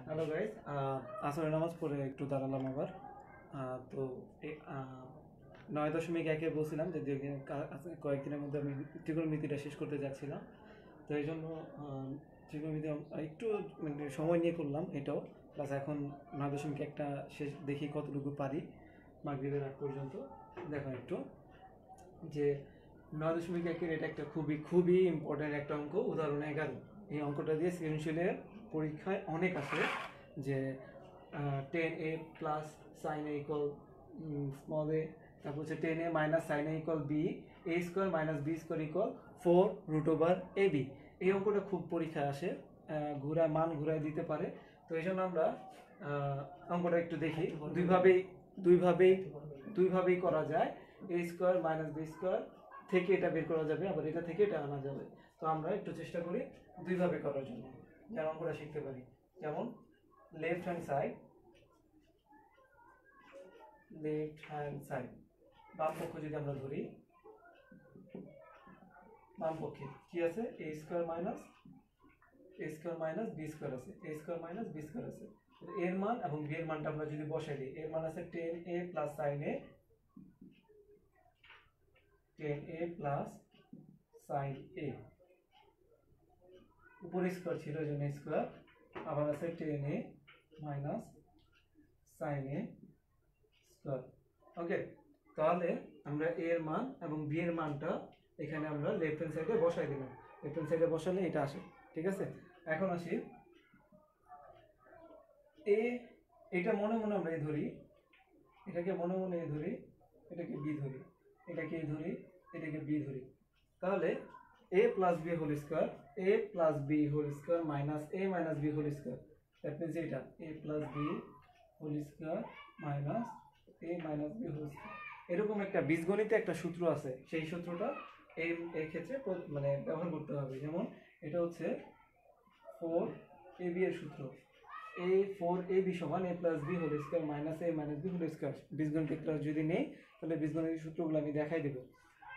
Hello guys, আসরের নামাজ পড়ে একটু দাঁড়ালাম আবার। তো 9.1-এ বলছিলাম যে কয়েকদিনের মধ্যে আমি ত্রিকোণমিতিটা শেষ করতে যাচ্ছিলাম। তো এই জন্য ত্রিকোণমিতি একটু মানে সময় নিয়ে করলাম এটাও। প্লাস এখন 9.1টা শেষ, দেখি কতটুকু পারি মাগরিবের আগ পর্যন্ত। দেখো একটু যে 9.1-এর এটা একটা খুবই খুবই ইম্পর্ট্যান্ট একটা অঙ্ক, উদাহরণ 11। এই অঙ্কটা দিয়ে সৃজনশীলের পরীক্ষায় অনেক আছে যে 10a plus sign A equal small A, তারপর হচ্ছে 10a minus sign A equal B, A square minus B square equal 4√/ab। এই অঙ্কটা খুব পরীক্ষায় আসে, মান ঘুরায় দিতে পারে। তো এই জন্য আমরা অঙ্কটা একটু দেখি। দুইভাবেই করা যায়। এ স্কোয়ার মাইনাস বি স্কোয়ার থেকে এটা বের করা যাবে, আবার এটা থেকে এটা আনা যাবে। তো আমরা একটু চেষ্টা করি দুইভাবে করার জন্য, যেন অঙ্কটা শিখতে পারি। যেমন লেফট হ্যান্ড সাইড বাম পক্ষ যদি আমরা ধরি, বাম পক্ষে কি আছে? এ স্কোয়ার মাইনাস বি স্কোয়ার আছে, এ স্কোয়ার মাইনাস বি স্কোয়ার আছে। এর মান এবং বি এর মানটা আমরা যদি বসাই দিই, এর মান আছে 10a প্লাস সাইন এ, 10a প্লাস সাইন এ, উপরে স্কোয়ার ছিল এই জন্য স্কোয়ার, আবার আছে 10a মাইনাস সাইন এ স্কোয়ার। ওকে, তাহলে আমরা এ এর মান এবং বি এর মানটা এখানে আমরা লেফট হ্যান্ড সাইডে বসাই দিলাম। লেফট হ্যান্ড সাইডে বসালে এটা আসে, ঠিক আছে। এখন আসি এ, এটা মনে মনে আমরা ধরি, এটাকে মনে মনে ধরি, এটাকে বি ধরি, এটাকে ধরি, এটাকে বি ধরি। তাহলে a plus B whole square, a plus B whole square minus a minus B whole square, that means এটা a plus B whole square minus a minus B whole square. এরকম একটা বীজগণিতে একটা সূত্র আছে, সেই সূত্রটা এই ক্ষেত্রে মানে ব্যবহার করতে হবে। যেমন এটা হচ্ছে 4ab এর সূত্র, a4ab সমান a plus B whole square minus a minus B whole square. বীজগণিতের ক্লাস যদি নেই তাহলে বীজগণিতের সূত্রগুলো আমি দেখাই দেবো।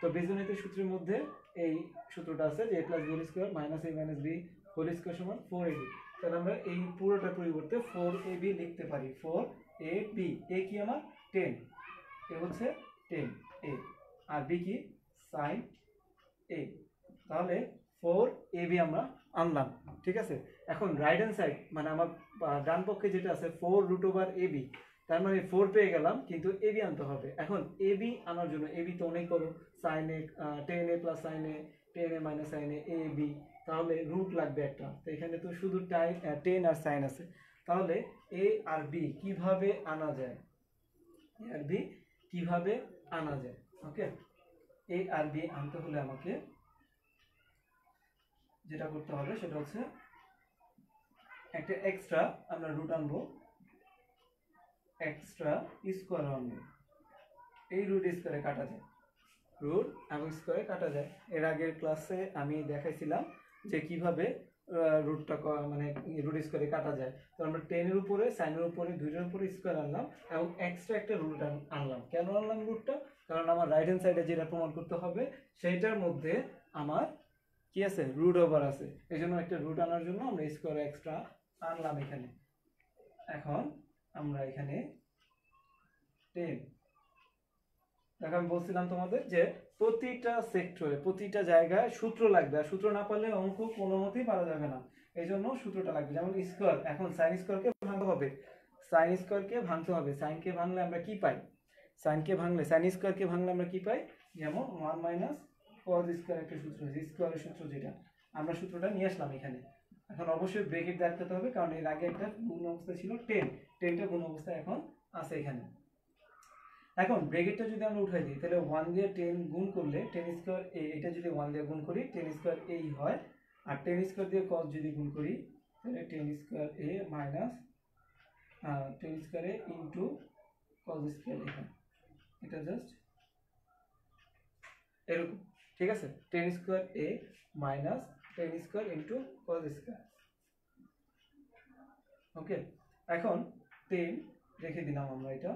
তো বীজগণিতের সূত্রের মধ্যে এই সূত্রটা আছে যে a plus B whole square minus a minus B whole square সমান 4ab। তাহলে আমরা এই পুরোটার পরিবর্তে 4ab লিখতে পারি। 4ab, a কি আমার 10, এ হচ্ছে 10a, আর বি কি সাইন এ। তাহলে 4ab আমরা আনলাম, ঠিক আছে। এখন রাইট হ্যান্ড সাইড মানে আমার ডান পক্ষে যেটা আছে 4√/ab, তার মানে 4 পেয়ে গেলাম, কিন্তু ab আনতে হবে। এখন ab আনার জন্য, ab তো অনেক বড়, সাইন এ 10a প্লাস সাইন এ, 10a মাইনাস সাইন এ, ab, তাহলে রুট লাগবে একটা। তো এখানে তো শুধু 10 আর সাইন আছে। তাহলে a আর b কিভাবে আনা যায়, a আর b কিভাবে আনা যায়? ওকে, a আর b আনতে হলে আমাকে যেটা করতে হবে সেটা হচ্ছে একটা এক্সট্রা আমরা রুট আনবো, এক্সট্রা স্কোয়ার আনবো। এই রুট স্কোয়ারে কাটা যায়, রুট এবং স্কোয়ারে কাটা যায়। এর আগের ক্লাসে আমি দেখাইছিলাম যে কিভাবে রুটটা মানে রুট স্কোয়ারে কাটা যায়। তো আমরা 10-এর উপরে, সাইনের উপরে, দুইটার উপরে স্কোয়ার আনলাম এবং এক্সট্রা একটা রুট আনলাম। কেন আনলাম রুটটা? কারণ আমার রাইট হ্যান্ড সাইডে যেটা প্রমাণ করতে হবে সেইটার মধ্যে আমার কি আছে? রুট ওভার আছে। এই জন্য একটা রুট আনার জন্য আমরা স্কোয়ার এক্সট্রা আনলাম এখানে। এখন আমরা এখানে 10, দেখো আমি বলছিলাম তোমাদের যে প্রতিটা সেক্টরে, প্রতিটা জায়গায় সূত্র লাগবে, আর সূত্র না পারলে অঙ্ক কোনো মতেই পারা যাবে না। এই জন্য সূত্রটা লাগবে। যেমন স্কোয়ার, এখন সাইন স্কোয়ারকে ভাঙতে হবে, সাইন স্কোয়ারকে ভাঙতে হবে। সাইনকে ভাঙলে আমরা কি পাই? সাইন স্কোয়ারকে ভাঙলে আমরা কি পাই? যেমন 1 মাইনাস কজ স্কোয়ার একটা সূত্র আছে, স্কোয়ারের সূত্র, যেটা আমরা সূত্রটা নিয়ে আসলাম এখানে। এখন অবশ্যই ব্রেকেট দেখাতে হবে, কারণ এর আগে একটা গুণ অবস্থা ছিল 10, 10টা গুণ অবস্থা এখন আছে এখানে। এখন ব্রেকেটটা যদি আমরা উঠাই দিই, তাহলে 1 দিয়ে 10 গুণ করলে 10 স্কোয়ার এ, এটা যদি 1 দিয়ে গুণ করি 10 স্কোয়ার এই হয়, আর 10 স্কোয়ার দিয়ে কস যদি গুণ করি তাহলে 10 square A minus 10 square A into cos square A, এটা জাস্ট এরকম, ঠিক আছে। 10 square A minus 10 square into cos square. Okay, এখন 10 রেখে দিলাম আমরা। এটা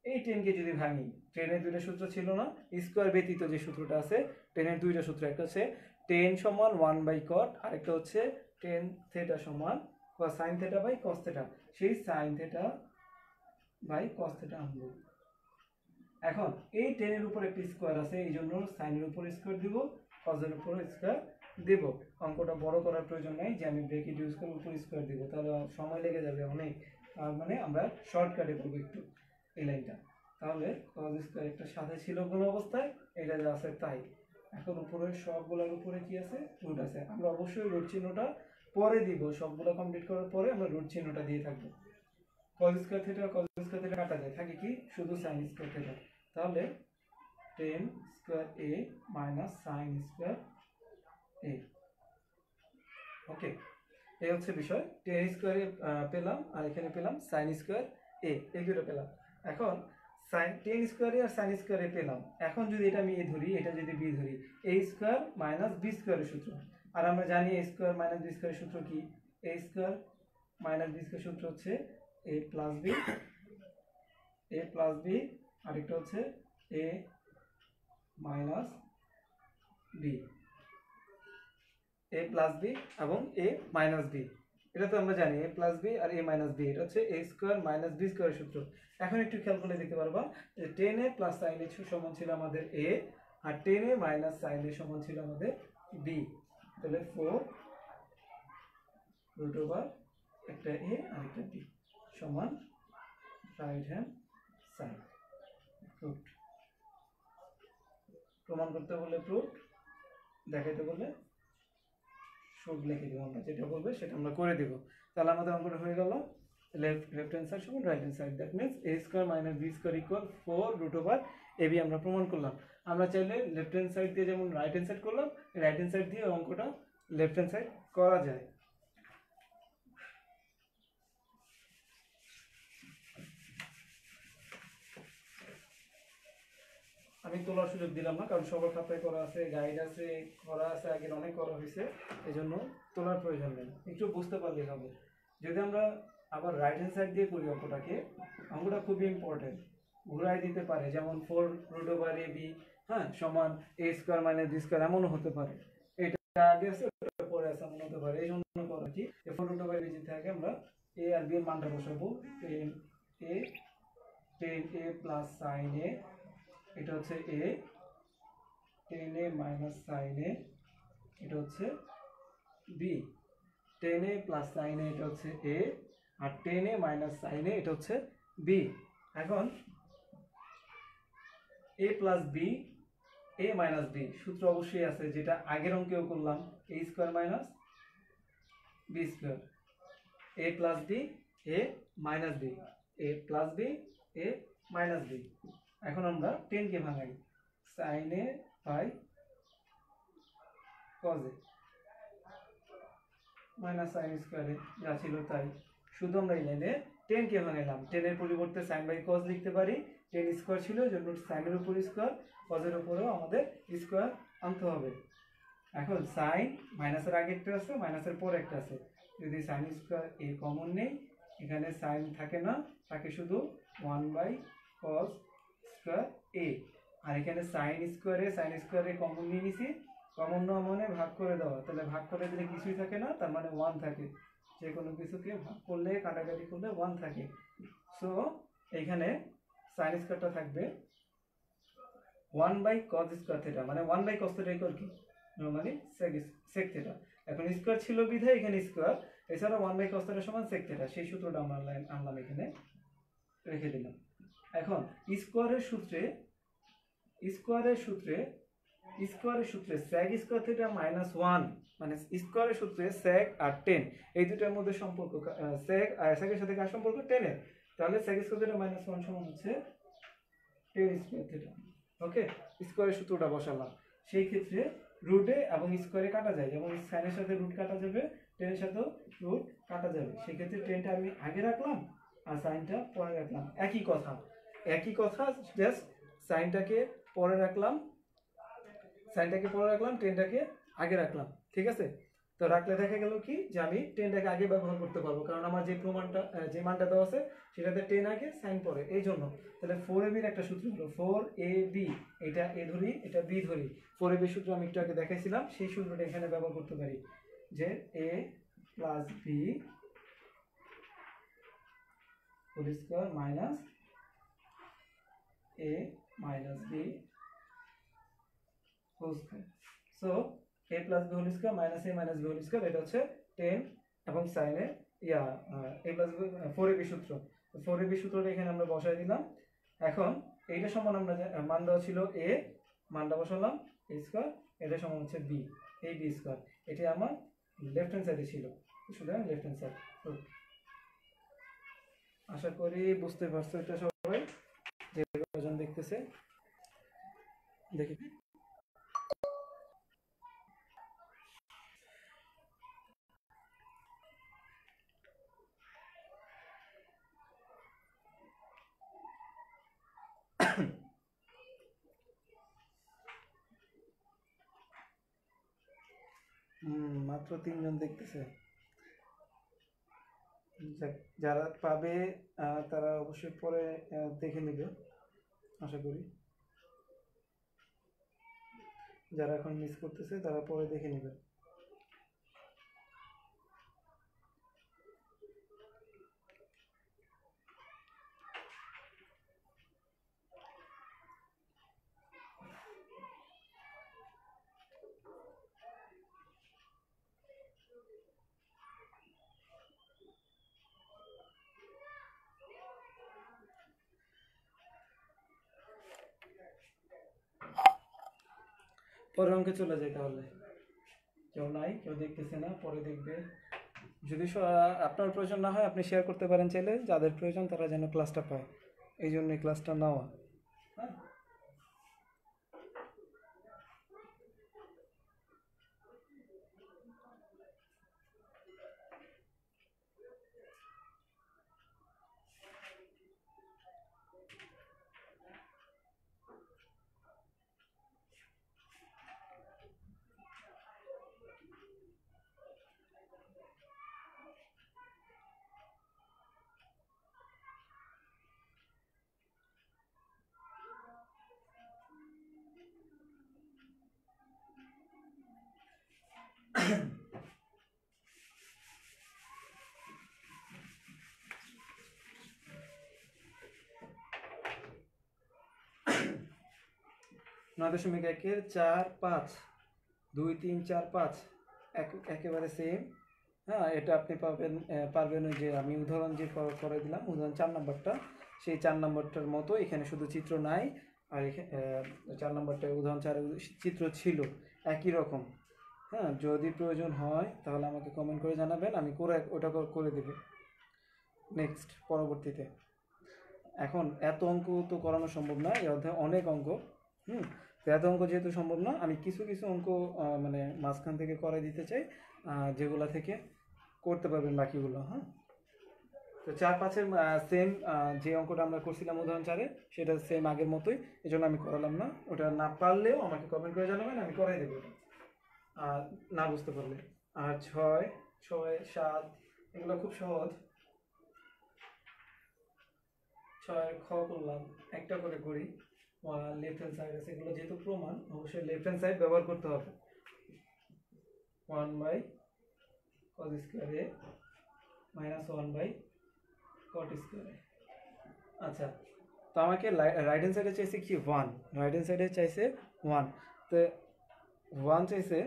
এই 10কে যদি ভাঙি, 10-এর দুইটা সূত্র ছিল না, স্কোয়ার ব্যতীত যে সূত্রটা আছে 10-এর দুইটা সূত্র, একটা হচ্ছে 10 সমান 1/cot, আরেকটা হচ্ছে 10 থেটা সমান sine theta by cos theta, সেই sine theta by cos theta আনবো। এখন এই টেনের উপর একটি স্কোয়ার আছে, এই জন্য সাইনের উপর স্কোয়ার দিব, কজের উপর স্কোয়ার দেব। অঙ্কটা বড় করার প্রয়োজন নাই যে আমি ব্রেকেট ইউজ করে উপর স্কোয়ার দিব, তাহলে সময় লেগে যাবে অনেক। মানে আমরা শর্টকাটে করবো একটু এই লাইনটা। তাহলে কজ স্কোয়ার একটা সাথে ছিল কোনো অবস্থায়, এটা যা আছে তাই। এখন উপরে সবগুলোর উপরে কি আছে, রুট আছে। আমরা অবশ্যই রুট চিহ্নটা পরে দিব, সবগুলো কমপ্লিট করার পরে আমরা রুট চিহ্নটা দিয়ে থাকবো। কজ স্কোয়ার থিটা কাটা যায়, থাকে কি শুধু সাইন স্কোয়ার থিটা। তাহলে tan square A minus sine square এ। ওকে, এই হচ্ছে বিষয়। টেন স্কোয়ারে পেলাম, আর এখানে পেলাম সাইন স্কোয়ার এ, এই দুটো পেলাম। এখন সাইন টেন স্কোয়ারে আর সাইন স্কোয়ারে পেলাম। এখন যদি এটা আমি এ ধরি, এটা যদি বি ধরি, এ স্কোয়ার মাইনাস বি স্কোয়ারের সূত্র। আর আমরা জানি এ স্কোয়ার মাইনাস বি স্কোয়ারের সূত্র কি, এ স্কোয়ার মাইনাস বি স্কোয়ার সূত্র হচ্ছে এ প্লাস বি, আরেকটা হচ্ছে এ মাইনাস বি, এ প্লাস বি এবং এ মাইনাস বি। এটা তো আমরা জানি এ প্লাস বি আর এ মাইনাস বি, এটা হচ্ছে এ স্কোয়ার মাইনাস বি স্কোয়ারের সূত্র। এখন একটু খেয়াল করলে দেখতে পারবা যে টেন এ প্লাস সাইন এ সমান ছিল আমাদের এ, আর টেন এ মাইনাস সাইন এ সমান ছিল আমাদের বি। তাহলে 4 রুট ওভার একটা এ আর একটা বি সমান রাইট হ্যান্ড সাইড রুট। প্রমাণ করতে বললে প্রুফ, দেখাইতে বললে শুড লিখে দিব, আমরা যেটা বলবে সেটা আমরা করে দিব। তাহলে আমাদের অঙ্কটা হয়ে গেল লেফট হ্যান্ড সাইড সমান right hand side, that means a square minus B square equal 4 root over a b আমরা প্রমাণ করলাম। আমরা চাইলে লেফট হ্যান্ড সাইড দিয়ে যেমন রাইট হ্যান্ড সাইড করলাম, রাইট হ্যান্ড সাইড দিয়ে অঙ্কটা লেফট হ্যান্ড সাইড করা যায়। আমি তোলার সুযোগ দিলাম না, কারণ সবার খাতায় করা আছে, গাইড আছে, করা আছে, আগের অনেক করা হয়েছে, এই জন্য তোলার প্রয়োজন নেই, একটু বুঝতে পারলেই হবে। যদি আমরা আবার রাইট হ্যান্ড সাইড দিয়ে করি অঙ্কটাকে, অঙ্কটা খুবই ইম্পর্টেন্ট, ঘুরাই দিতে পারে, যেমন 4 রুট ওভার এ বি, হ্যাঁ, সমান এ স্কোয়ার মাইনাস বি স্কোয়ার, এমনও হতে পারে। এটা আগে আছে ওটা পরে আছে, এমন হতে পারে। এই জন্য করা কি, 4 রুট ওভার বি যেতে থাকে আমরা এ আর বি এর মানটা বসাবো। টেন এ প্লাস সাইন এ, এটা হচ্ছে এ, টেন এ মাইনাস সাইন এ, এটা হচ্ছে বি, টেন এ প্লাস সাইন এ, এটা হচ্ছে এ, আর টেন এ মাইনাস সাইন এ, এটা হচ্ছে বি। এখন এ প্লাস বি, এ মাইনাস বি সূত্র অবশ্যই আছে, যেটা আগের অঙ্কেও করলাম, এ স্কোয়ার মাইনাস বি স্কোয়ার, এ প্লাস বি, এ মাইনাস বি, এ প্লাস বি, এ মাইনাস বি। এখন আমরা 10 কে ভাঙাই, sine A by cos A minus sine স্কোয়ারে, যা ছিল তাই। শুধু আমরা এই লাইনে 10 কে ভাঙাইলাম, 10 এর পরিবর্তে সাইন বাই কজ লিখতে পারি। 10 স্কোয়ার ছিল, জন্য সাইনের উপর স্কোয়ার, কজের উপরেও আমাদের স্কোয়ার আনতে হবে। এখন সাইন মাইনাসের আগে একটা আছে, মাইনাসের পরে একটা আছে। যদি সাইন স্কোয়ার এ কমন নেই, এখানে সাইন থাকে না, থাকে শুধু 1 বাই কজ স্কোয়ার এ। আর এখানে সাইন স্কোয়ারে কমন নিয়ে নিছি, কমন নেওয়া মানে ভাগ করে দেওয়া, তাহলে ভাগ করে দিলে কিছুই থাকে না, তার মানে 1 থাকে। যে কোনো কিছুকে ভাগ করলে, কাটাকাটি করলে 1 থাকে। সো এখানে সাইন স্কোয়ারটা থাকবে 1 বাই কজ স্কোয়ার থিটা, মানে 1 বাই কজ থিটা ইকুয়াল কি, নরমালি সেক থিটা। এখন স্কোয়ার ছিল বিধায় এখানে স্কোয়ার, এছাড়া 1 বাই কজ থিটা সমান সেক থিটা, সেই সূত্রটা আমরা আনলাম, এখানে রেখে দিলাম। এখন স্কোয়ারের সূত্রে sec স্কোয়ার থিটা মাইনাস 1, মানে স্কোয়ারের সূত্রে sec আর tan এই দুটোর মধ্যে সম্পর্ক, sec আর sec এর সাথে কার সম্পর্ক, tan এর। তাহলে sec স্কোয়ার থিটা মাইনাস 1 সমান হচ্ছে tan স্কোয়ার থিটা। ওকে, স্কোয়ারের সূত্রটা বসালাম। সেই ক্ষেত্রে রুটে এবং স্কোয়ারে কাটা যায়, যেমন সাইনের সাথে রুট কাটা যাবে, টেনের সাথেও রুট কাটা যাবে। সেই ক্ষেত্রে টেনটা আমি আগে রাখলাম আর সাইনটা পরে রাখলাম, একই কথা, জাস্ট সাইনটাকে পরে রাখলাম, টেনটাকে আগে রাখলাম, ঠিক আছে। তো রাখলে দেখা গেল কি, যে আমি টেনটাকে আগে ব্যবহার করতে পারবো, কারণ আমার যে প্রমাণটা, যে মানটা দেওয়া আছে সেটাতে টেন আগে সাইন পরে, এই জন্য। তাহলে 4ab এর একটা সূত্র হলো 4ab, এটা এ ধরি, এটা বি ধরি, 4ab সূত্র আমি একটু আগে দেখাইছিলাম, সেই সূত্রটা এখানে ব্যবহার করতে পারি, যে a plus B whole square minus a minus b whole square. So a plus b whole square minus a minus b whole square, এটা হচ্ছে 10 এবং সাইনে a প্লাস b 4ab সূত্র। 4ab সূত্রটা এখানে আমরা বসাই দিলাম। এখন এইটা সমান আমরা মান দেওয়া ছিল a, মানটা বসালাম a স্কোয়ার, এটা সমান হচ্ছে b, এই b স্কোয়ার, এটি আমার লেফট হ্যান্ড সাইডে ছিল, সুতরাং লেফট হ্যান্ড সাইড। আশা করি বুঝতে পারছো এটা সবাই, যে কজন দেখতেছে দেখি। মাত্র 3 জন দেখতেছে। যারা পাবে তারা অবশ্যই পরে দেখে নেবে, আশা করি। যারা এখন মিস করতেছে তারা পরে দেখে নেবে। পরের অঙ্কে চলে যাই তাহলে। কেউ নাই, কেউ দেখতেছে না, পরে দেখবে। যদি আপনার প্রয়োজন না হয় আপনি শেয়ার করতে পারেন চাইলে, যাদের প্রয়োজন তারা যেন ক্লাসটা পায়, এই জন্য এই ক্লাসটা নেওয়া। হ্যাঁ, নয় দশমিক একের 4, 5, 2, 3, 4, 5 একেবারে সেম। হ্যাঁ, এটা আপনি পারবেন যে আমি উদাহরণ যে করে দিলাম, উদাহরণ 4 নম্বরটা, সেই 4 নম্বরটার মতো এখানে শুধু চিত্র নাই, আর এখানে 4 নম্বরটা উদাহরণ 4 চিত্র ছিল একই রকম। হ্যাঁ, যদি প্রয়োজন হয় তাহলে আমাকে কমেন্ট করে জানাবেন, আমি ওটা করে দেব নেক্সট পরবর্তীতে। এখন এত অঙ্ক তো করানো সম্ভব না, এই অধ্যায়ে অনেক অঙ্ক। তো এত অঙ্ক যেহেতু সম্ভব না, আমি কিছু কিছু অঙ্ক মানে মাঝখান থেকে করে দিতে চাই, যেগুলা থেকে করতে পারবেন বাকিগুলো। হ্যাঁ, তো 4, 5-এর সেম যে অঙ্কটা আমরা করছিলাম উদাহরণ 4-এ, সেটা সেম আগের মতোই, এই জন্য আমি করালাম না। ওটা না পারলেও আমাকে কমেন্ট করে জানাবেন, আমি করাই দেবো আর না বুঝতে পারলে। আর 6, 6, 7 এগুলো খুব সহজ। 6 খ করলাম, একটা করে করি। লেফট হ্যান্ড সাইড আছে, এগুলো যেহেতু প্রমাণ অবশ্যই লেফট হ্যান্ড সাইড ব্যবহার করতে হবে। 1/cos square a minus 1/cot square a। আচ্ছা, তো আমাকে রাইট হ্যান্ড সাইডে চাইছে কি 1, রাইট হ্যান্ড সাইডে চাইছে 1, তো 1 চাইছে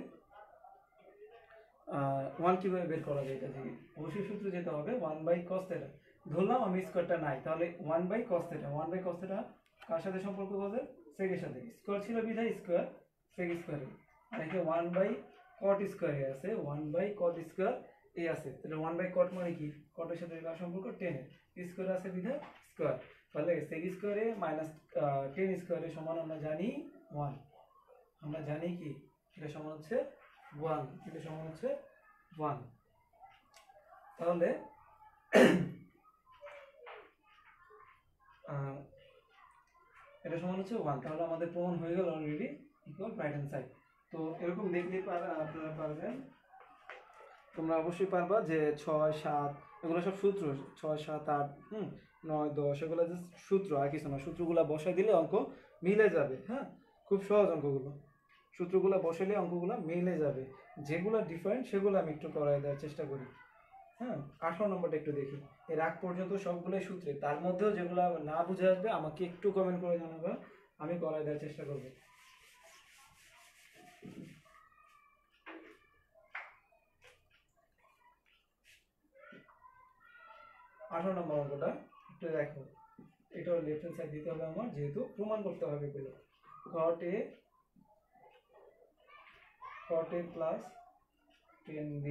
1 কিভাবে বের করা যায় এটা থেকে? অবশ্যই সূত্র যেতে হবে 1/cos θ। ধরলাম আমি স্কয়ারটা নাই, তাহলে 1/cos θ, 1/cos θ কার সাথে সম্পর্ক বোঝে? সেকের সাথে। স্কয়ার ছিল বিধায় স্কয়ার, সেক স্কয়ারে। আর এখানে 1/cot স্কয়ারে আছে, 1/cot স্কয়ার এ আছে, তাহলে 1/cot মানে কি? কটের সাথে কার সম্পর্ক? 10 এর। স্কয়ার আছে বিধায় স্কয়ার, তাহলে সেক স্কয়ারে মাইনাস 10 স্কয়ারে সমান আমরা জানি 1। আমরা জানি কি এটা সমান হচ্ছে 1, এটা সমান হচ্ছে 1। তাহলে এটা সমান হচ্ছে 1, তাহলে আমাদের প্রমাণ হয়ে গেল already equal right hand side. তো এরকম দেখলে আপনারা পারবেন, তোমরা অবশ্যই পারবা যে 6, 7 এগুলো সব সূত্র, 6, 7, 8, 9, 10 এগুলো যে সূত্র, আর কিছু না। সূত্রগুলো বসাই দিলে অঙ্ক মিলে যাবে। হ্যাঁ, খুব সহজ অঙ্কগুলো, সূত্রগুলো বসাইলে অঙ্কগুলো মিলে যাবে। যেগুলো ডিফারেন্ট সেগুলো আমি একটু করাই দেওয়ার চেষ্টা করি। হ্যাঁ, 18 নম্বরটা একটু দেখি। এর আগ পর্যন্ত সবগুলোই সূত্রে, তার মধ্যেও যেগুলো না বুঝে আসবে আমাকে একটু কমেন্ট করে জানাবা, আমি করাই দেওয়ার চেষ্টা করবো। 18 নম্বর অঙ্কটা একটু দেখো, এটা লেফট হ্যান্ড সাইড দিতে হবে আমার, যেহেতু প্রমাণ করতে হবে এগুলো। cot a plus 10b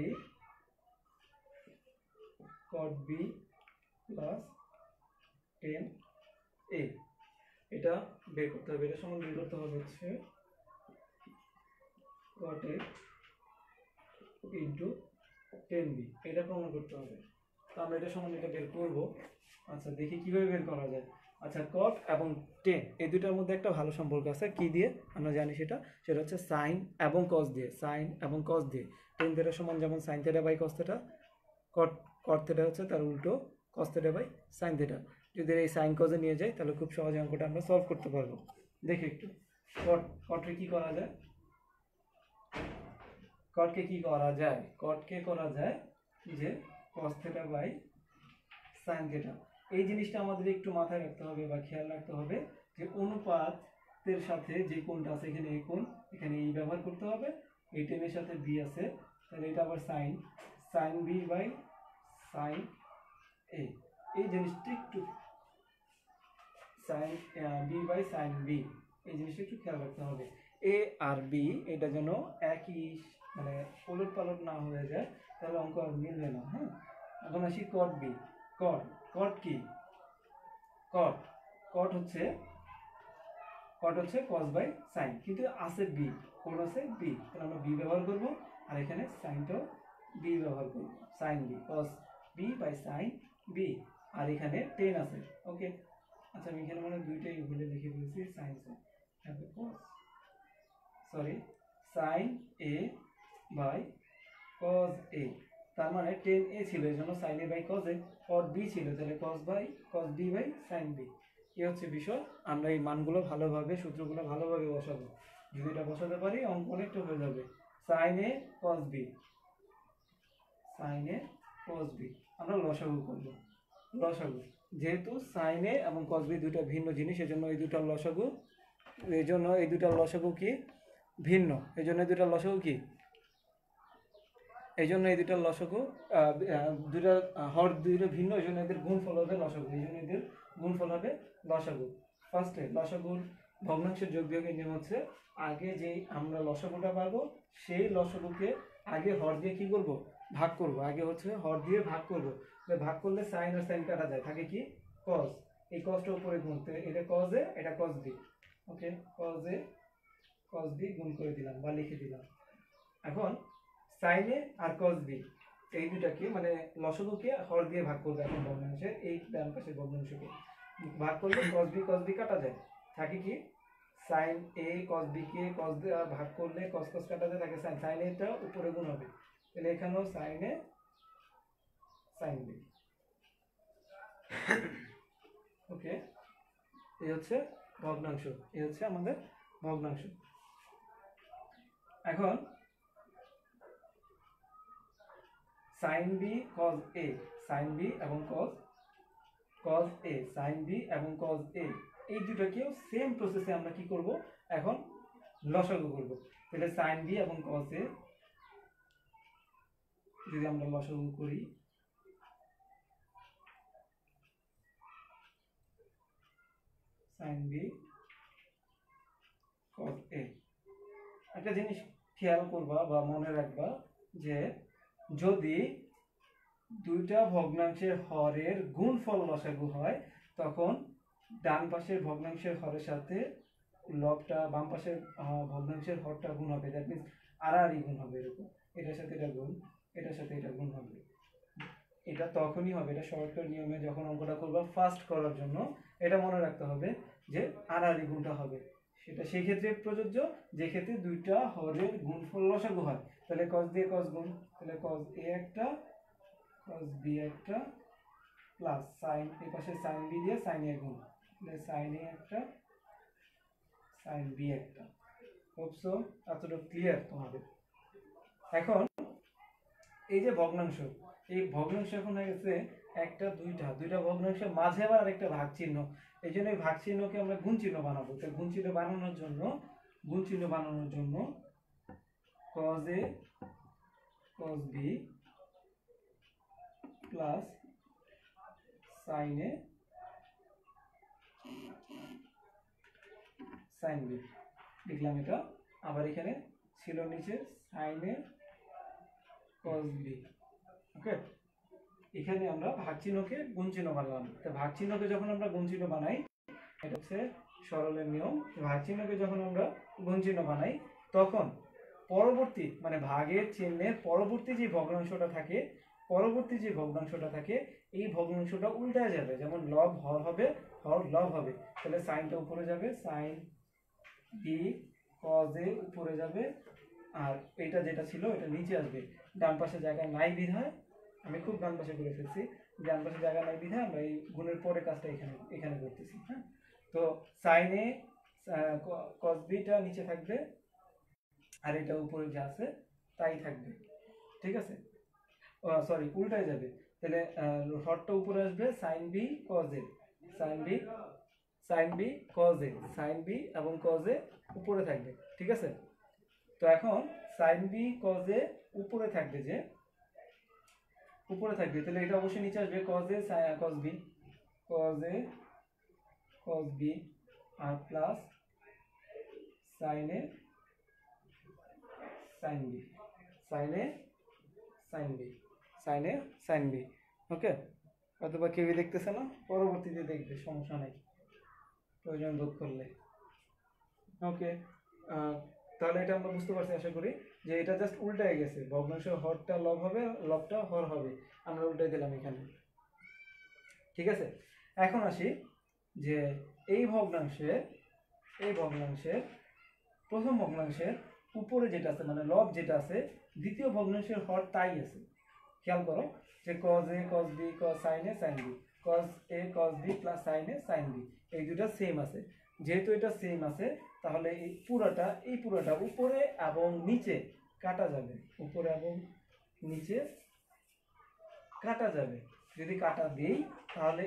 cot b plus 10a, এটা বের করতে হবে। এটা সমান বের করতে হবে হচ্ছে cot a ইন্টু 10b, এটা প্রমাণ করতে হবে। তো আমরা এটা সমান এটা বের করব। আচ্ছা, দেখি কিভাবে বের করা যায়। আচ্ছা, cot এবং 10 এই দুটার মধ্যে একটা ভালো সম্পর্ক আছে, কি দিয়ে আমরা জানি সেটা হচ্ছে সাইন এবং cos দিয়ে, সাইন এবং cos দিয়ে। tan থিটা সমান যেমন sin theta by cos theta, cot theta হচ্ছে তার উল্টো cos theta by sin theta. যদি এই সাইন cos এ নিয়ে যাই তাহলে খুব সহজে অঙ্কটা আমরা সলভ করতে পারবো। দেখি একটু cot কে কি করা যায়, cotকে কি করা যায়, cotকে করা যায় যে cos theta by sin theta. এই জিনিসটা আমাদের একটু মাথায় রাখতে হবে বা খেয়াল রাখতে হবে যে অনুপাতের সাথে যে কোণটা আছে, এখানে এই কোণ, এখানে এই ব্যবহার করতে হবে। এই টেনের সাথে বি আছে, তাহলে এটা আবার sine b by sine a. এই জিনিসটা একটু sine b by sine b, এই জিনিসটা একটু খেয়াল রাখতে হবে। এ আর বি এটা যেন একই, মানে ওলট পালট না হয়ে যায়, তাহলে অঙ্ক আর মিলবে না। হ্যাঁ, এখন আসি cot বি। cot কি, cot হচ্ছে cos বাই সাইন, কিন্তু আছে বি, কোণ আছে বি, তাহলে আমরা বি ব্যবহার করব। আর এখানে সাইনটাও বি ব্যবহার করব, sine B, cos B by sine B. আর এখানে 10 আছে। ওকে, আচ্ছা আমি এখানে মানে দুইটাই ভুলে লিখে ফেলেছি, sine sine A by cos a. তার মানে 10a ছিল, এই জন্য sin a by cos a, cot b ছিল, তাহলে cos b by sin b। এই হচ্ছে বিষয়। আমরা এই মানগুলো ভালোভাবে, সূত্রগুলো ভালোভাবে বসাবো। যদি এটা বসাতে পারি অঙ্ক অনেকটা হয়ে যাবে। sin a cos b, আমরা লসাগু করব। লসাগু, যেহেতু sin a এবং cos b দুইটা ভিন্ন জিনিস, এজন্য এই দুটার লসাগু, এই দুটার লসাগু কি ভিন্ন, এই জন্য এই দুটার লসাগু কি, এই জন্য এই দুটার লসাগু দুইটা হর দুইটা ভিন্ন, এই জন্য এদের গুণফল হবে লসাগু, এই জন্য এদের গুণফল হবে লসাগু। ফার্স্টে লসাগুর ভগ্নাংশের যোগ বিয়োগের নিয়ম হচ্ছে, আগে যেই আমরা লসাগুটা পাবো সেই লসাগুকে আগে হর দিয়ে কি করব, ভাগ করব। আগে হচ্ছে হর দিয়ে ভাগ করব, ভাগ করলে সাইন আর সাইন কাটা যায়, থাকে কি cos, এই cosটা উপরে গুণতে, এটা cos a এটা cos b। Okay, cos a cos b গুণ করে দিলাম বা লিখে দিলাম। এখন sin a R cos b এই দুটাকে মানে লসাগুকে হর দিয়ে ভাগ করবে। এখন ভগ্নাংশে এই ডান পাশের ভগ্নাংশকে ভাগ করলে cos b কাটা যায়, থাকে কি sin a cos b K cos দিয়ে ভাগ করলে cos কাটা যায়, থাকে sin a টা উপরে গুণ হবে, তাহলে এখানেও sin a sin b। ওকে, এই হচ্ছে ভগ্নাংশ, এই হচ্ছে আমাদের ভগ্নাংশ। এখন sin b cos a, sin b এবং cos a, sin b এবং cos a এই দুটোকেও সেম প্রসেসে আমরা কি করব, এখন লসাগু করব। তাহলে sin b এবং cos a যদি আমরা লসাগু করি, sin b cos a, একটা জিনিস খেয়াল করবা বা মনে রাখবা যে যদি দুইটা ভগ্নাংশের হরের গুণফল লসাগু হয়, তখন ডান পাশের ভগ্নাংশের হরের সাথে লবটা বাম পাশের ভগ্নাংশের হরটা গুণ হবে, দ্যাট মিন্স আড়াআড়ি গুণ হবে, এরকম এটার সাথে এটা গুণ, এটার সাথে এটা গুণ হবে। এটা তখনই হবে, এটা শর্টকাট নিয়মে যখন অঙ্কটা করবা ফাস্ট করার জন্য এটা মনে রাখতে হবে যে আড়াআড়ি গুণটা হবে। সেটা সেই ক্ষেত্রে প্রযোজ্য যে ক্ষেত্রে দুইটা হরের গুণফল লসাগু হয়। তাহলে cos দিয়ে cos গুণ, তাহলে cos a একটা cos b একটা প্লাস sin, এই পাশে sin b দিয়ে sin a গুণ, তাহলে sin a একটা sin b একটা। হোপসো এতটা ক্লিয়ার তোমাদের। এখন এই যে ভগ্নাংশ, এই ভগ্নাংশ এখন হয়ে গেছে একটা দুইটা ভগ্নাংশের মাঝে আবার আরেকটা ভাগ চিহ্ন। এই জন্য এই ভাগ চিহ্নকে আমরা গুণ চিহ্ন বানাবো। তো গুণ চিহ্ন বানানোর জন্য cos a cos b plus sin a sin b লিখলাম। এটা আবার এখানে ছিল নিচে sin a cos b। ওকে, এখানে আমরা ভাগ চিহ্নকে গুণ চিহ্ন বানালাম। তো ভাগ চিহ্নকে যখন আমরা গুণ চিহ্ন বানাই, এটা হচ্ছে সরলের নিয়ম। ভাগ চিহ্নকে যখন আমরা গুণ চিহ্ন বানাই তখন পরবর্তী মানে ভাগের চিহ্নের পরবর্তী যে ভগ্নাংশটা থাকে এই ভগ্নাংশটা উল্টায় যাবে। যেমন লব হর হবে, হর লব হবে, তাহলে সাইনটা উপরে যাবে, সাইন বি cos a উপরে যাবে, আর এটা যেটা ছিল এটা নিচে আসবে। ডান পাশে জায়গা নাই বিধায় আমি খুব ডান পাশে করে ফেলছি, ডান পাশে জায়গা নাই বিধায় আমরা এই গুণের পরে কাজটা এখানে করতেছি। হ্যাঁ, তো সাইন এ cos b টা নিচে থাকবে আর এটা উপরে যা আছে তাই থাকবে। ঠিক আছে, সরি উল্টায় যাবে। তাহলে হরটা উপরে আসবে, sine B cos a, sine B cos a, sine b এবং cos a উপরে থাকবে। ঠিক আছে, তো এখন সাইন বি cos a উপরে থাকবে, তাহলে এটা অবশ্যই নিচে আসবে, cos a cos b আর plus sin a sin b। Okay, অথবা কেউই দেখতেছে না, পরবর্তীতে দেখবে, সমস্যা নাই, প্রয়োজন বোধ করলে। ওকে, তাহলে এটা আমরা বুঝতে পারছি আশা করি যে এটা জাস্ট উল্টায় গেছে। ভগ্নাংশের হরটা লব হবে, লবটা হর হবে, আমরা উল্টাই দিলাম এখানে। ঠিক আছে, এখন আসি যে এই ভগ্নাংশের প্রথম ভগ্নাংশের উপরে যেটা আছে মানে লব যেটা আছে, দ্বিতীয় ভগ্নাংশের হর তাই আছে। খেয়াল করো যে cos a cos b cos sin a sin b, cos a cos b plus sin a sin b, এই দুটো সেম আছে। যেহেতু এটা সেম আছে তাহলে এই পুরোটা উপরে এবং নিচে কাটা যাবে, যদি কাটা দেই তাহলে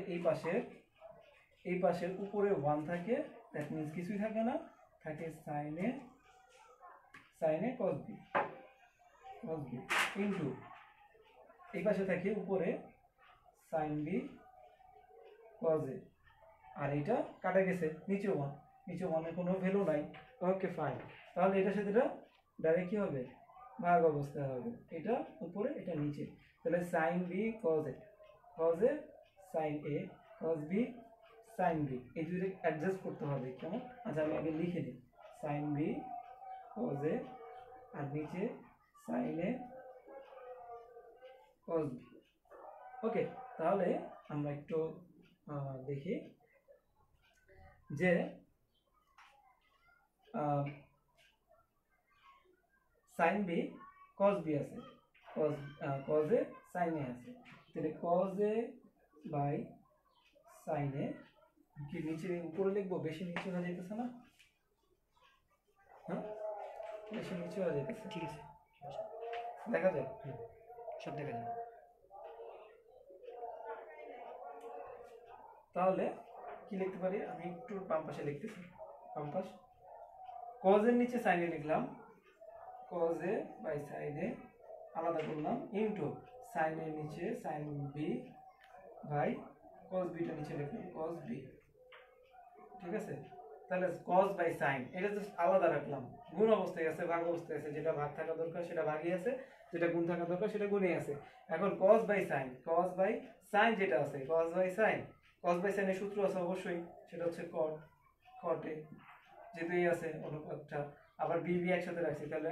এই পাশের উপরে 1 থাকে, দ্যাট মিন্স কিছুই থাকে না, থাকে sin a cos b into এই পাশে থাকে উপরে sin b cos a, আর এটা কাটা গেছে নিচে 1 এর কোনো ভ্যালু নাই। ওকে ফাইন, তাহলে এটার সাথে এটা ডাইরেক্ট কি হবে, ভাগ অবস্থায় হবে, এটা উপরে এটা নিচে। তাহলে sin b cos a sin a cos b sin b, এই দুটো অ্যাডজাস্ট করতে হবে কেমন। আচ্ছা আমি আগে লিখে দিই, sin b cos a আর নিচে sin a cos b। ওকে, তাহলে আমরা একটু দেখি যে sin b cos b আছে, cos a sin a আছে, তাহলে cos a by sin a কি নিচে উপরে লিখবো, বেশি নিচে হয়ে যাইতেছে না? হ্যাঁ, বেশি নিচে হয়ে যাইতেছে। ঠিক আছে, দেখা যায়, সব দেখা যায়। তাহলে কি লিখতে পারি, আমি একটু বাম পাশে লিখতেছি, বাম পাশ cos এর নিচে sin a লিখলাম, cos a by sin a আলাদা করলাম, ইনটু sin এর নিচে sin b by cos b টা নিচে লিখলাম cos b। ঠিক আছে, তাহলে cos বাই sin এটা জাস্ট আলাদা রাখলাম, গুণ অবস্থায় আছে, ভাগ অবস্থায় আছে, যেটা ভাগ থাকা দরকার সেটা ভাগই আছে, যেটা গুণ থাকা দরকার সেটা গুণই আছে। এখন cos বাই sin যেটা আছে, cos বাই sin এর সূত্র আছে অবশ্যই, সেটা হচ্ছে cot a, যেহেতু এই আছে অনুপাতটা, আবার b একসাথে রাখছি, তাহলে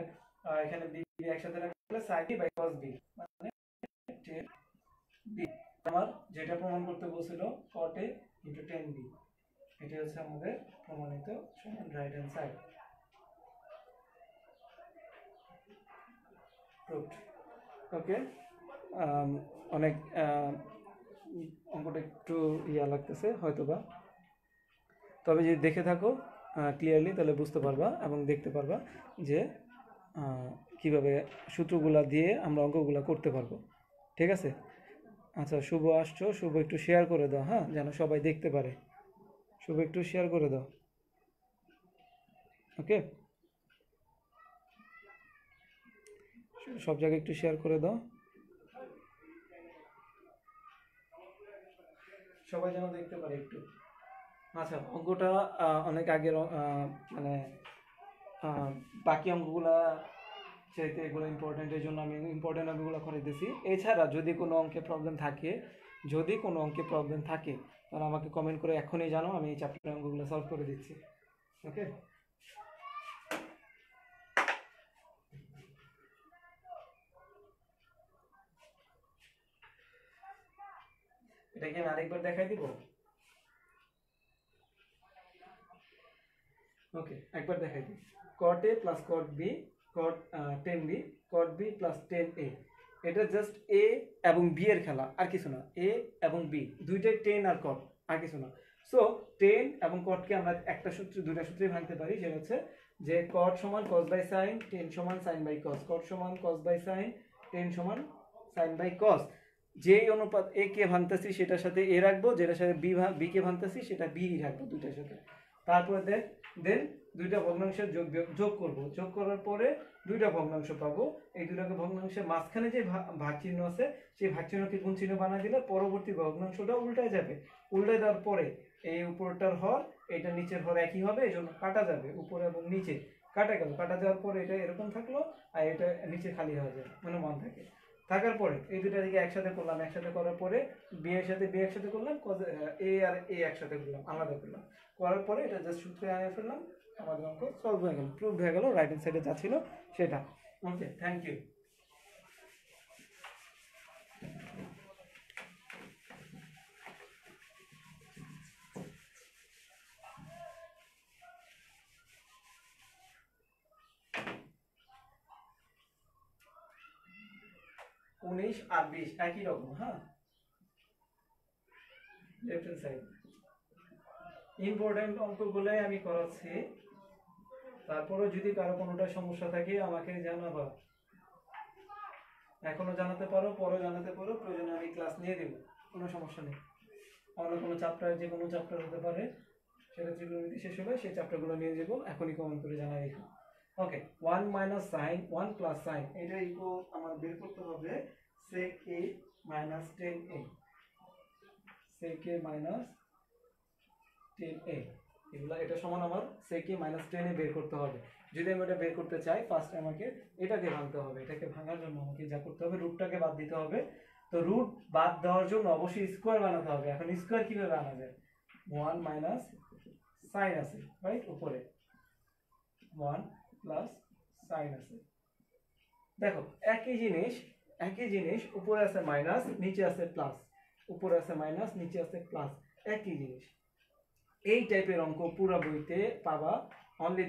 এখানে b একসাথে রাখলে sin b by cos b মানে b। আমার যেটা প্রমাণ করতে বলছিল cot a into tan b, এটা হচ্ছে আমাদের প্রমাণিত সমান রাইট হ্যান্ড সাইড প্রুভড। ওকে, অনেক অঙ্কটা একটু ইয়া লাগতেছে হয়তোবা, তবে যদি দেখে থাকো ক্লিয়ারলি তাহলে বুঝতে পারবা এবং দেখতে পারবা যে কিভাবে সূত্রগুলা দিয়ে আমরা অঙ্কগুলা করতে পারবো। ঠিক আছে? আচ্ছা, শুভ আসছো, শুভ একটু শেয়ার করে দাও, হ্যাঁ, যেন সবাই দেখতে পারে। শুভ একটু শেয়ার করে দাও। ওকে, সব জায়গায় একটু শেয়ার করে দাও, সবাই যেন দেখতে পারে একটু। আচ্ছা, অঙ্কটা অনেক আগের মানে বাকি অঙ্কগুলা চাইতে এগুলো ইম্পর্টেন্ট, এই জন্য আমি ইম্পর্টেন্ট অঙ্কগুলো করে দিয়েছি। এছাড়া যদি কোনো অঙ্কে প্রবলেম থাকে, তাহলে আমাকে কমেন্ট করে এখনই জানো, আমি এই চ্যাপ্টারের অঙ্কগুলো সলভ করে দিচ্ছি। ওকে, এটাকে আমি আরেকবার দেখাই দিব। ওকে, একবার দেখাই দিই। cot a plus cot b, cot 10b, cot b plus 10a, এটা জাস্ট a এবং b এর খেলা, আর কিছু না। a এবং b দুইটাই 10 আর cot, আর কিছু না। সো 10 এবং cot কে আমরা একটা সূত্র, দুইটা সূত্রে ভাঙতে পারি, সেটা হচ্ছে যে cot সমান cos বাই sin, 10 সমান sin বাই cos, cot সমান cos বাই sin, 10 সমান sin বাই cos। যেই অনুপাত a কে ভাঙতেছি সেটার সাথে a রাখবো, যেটার সাথে b কে ভাঙতেছি সেটা b রাখবো, দুইটার সাথে। তারপরে দেন দুইটা ভগ্নাংশের যোগ করব, যোগ করার পরে দুইটা ভগ্নাংশ পাবো। এই দুইটাকে ভগ্নাংশের মাঝখানে যে ভাগ চিহ্ন আছে, সেই ভাগ চিহ্নকে গুণ চিহ্ন বানিয়ে দিলে পরবর্তী ভগ্নাংশটা উল্টায় যাবে। উল্টায় দেওয়ার পরে এই উপরটার হর, এটা নিচের হর একই হবে, এই জন্য কাটা যাবে, উপরে এবং নিচে কাটা গেল। কাটা যাওয়ার পরে এটা এরকম থাকলো, আর এটা নিচে খালি হয়ে যাবে, মানে মান থাকে। থাকার পরে এই দুটা দিকে একসাথে করলাম, একসাথে করার পরে বি এর সাথে বি একসাথে করলাম, এ আর এ একসাথে করলাম, আলাদা করলাম। করার পরে এটা জাস্ট সূত্রে আনিয়ে ফেললাম, আমাদের অঙ্ক সলভ হয়ে গেল, প্রুভ হয়ে গেল, রাইট হ্যান্ড সাইডে যা ছিল সেটা। ওকে, থ্যাংক ইউ। 19 আর 20 একই রকম, হ্যাঁ, লেফট হ্যান্ড সাইড। ইম্পর্টেন্ট অঙ্কগুলোই আমি করাচ্ছি, তারপরেও যদি কারো কোনোটা সমস্যা থাকে আমাকে জানাবা। এখনো জানাতে পারো, পরেও জানাতে পারো, প্রয়োজনে আমি ক্লাস নিয়ে দেবো, কোনো সমস্যা নেই। অন্য কোনো চ্যাপ্টার, যে কোনো চ্যাপ্টার হতে পারে, সেটা ত্রিকোণমিতি শেষ হলে সেই চ্যাপ্টারগুলো নিয়ে যাবো, এখনই কমেন্ট করে জানাই রেখো। ওকে, 1 মাইনাস সাইন, 1 প্লাস সাইন, এটা ইকুয়াল আমার বের করতে হবে sec a minus 10a, sec a minus 10a, এগুলা এটা সমান আমার sec a মাইনাস 10a বের করতে হবে। যদি আমি এটা বের করতে চাই, ফার্স্ট আমাকে এটাকে ভাঙতে হবে। এটাকে ভাঙার জন্য আমাকে যা করতে হবে, রুটটাকে বাদ দিতে হবে। তো রুট বাদ দেওয়ার জন্য অবশ্যই স্কোয়ার বানাতে হবে। এখন স্কোয়ার কিভাবে আনা যায়? 1 মাইনাস সাইন আছে, রাইট, উপরে 1 প্লাস সাইন আছে। দেখো একই জিনিস, উপরে আছে মাইনাস, নিচে আছে প্লাস, উপরে আছে মাইনাস, নিচে আছে প্লাস, একই জিনিস। এই টাইপের অঙ্ক পুরো বইতে পাবা অনলি